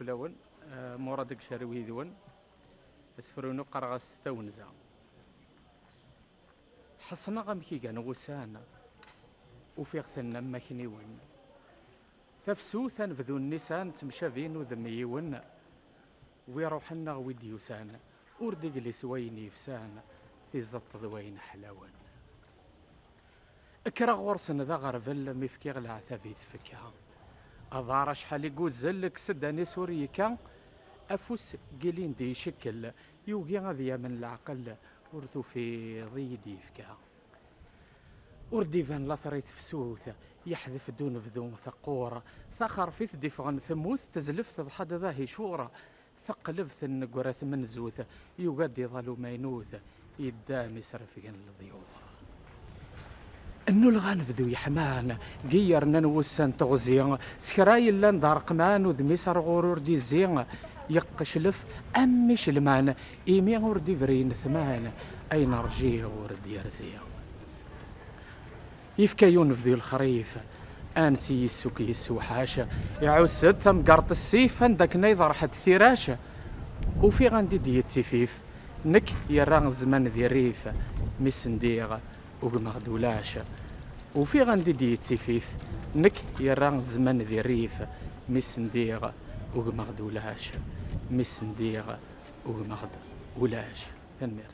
لون مورا داك شاروي ذون اسفرونو قرغا ستة ونزا حصنا غمكي كان وسانا وفي غثنا ماكنيون تفسو تنبذو النسان تمشافين وذميون ويروحنا ويديوسان وردق لي سوين يفسان في زط ذوين حلاون اكرا غورسن ذا غرفل ميفكي غلا ثابي تفكها أظهر شحال يقول زلك سداني سوريكا أفوس قلين دي شكل يوقي غذيا من العقل ورثو في ضيد يفكا ورديفان لاثريت فسوث يحذف دون فذون ثقورة ثخر في دفغن ثموث تزلف تضحد ذاهي شورة ثقلبث النقرة من زوث يقد يظل مينوث يدامي سرفين الضيوف انو الغانف ذو يحمان قيرنا نوسان تغزيان سكراي اللان دار قمان وذميسر غرور دي زين يقشلف امش المان ايمي وردي فرين ثمان اين رجيه وردي يرزيه يفكا يونف ذو الخريف انسي يسوكي يسو حاشا يعوسد ثم قرط السيف عندك نيضر حد ثراشة وفي غندي ديت سفيف نك يران زمان ذي الريف مسنديغ ومغدولاشة وفي غندي ديت سفيف نك يران زمان ذي الريف مسنديغ ومغدولاشة مسنديغ ومغدولاش. تنمير.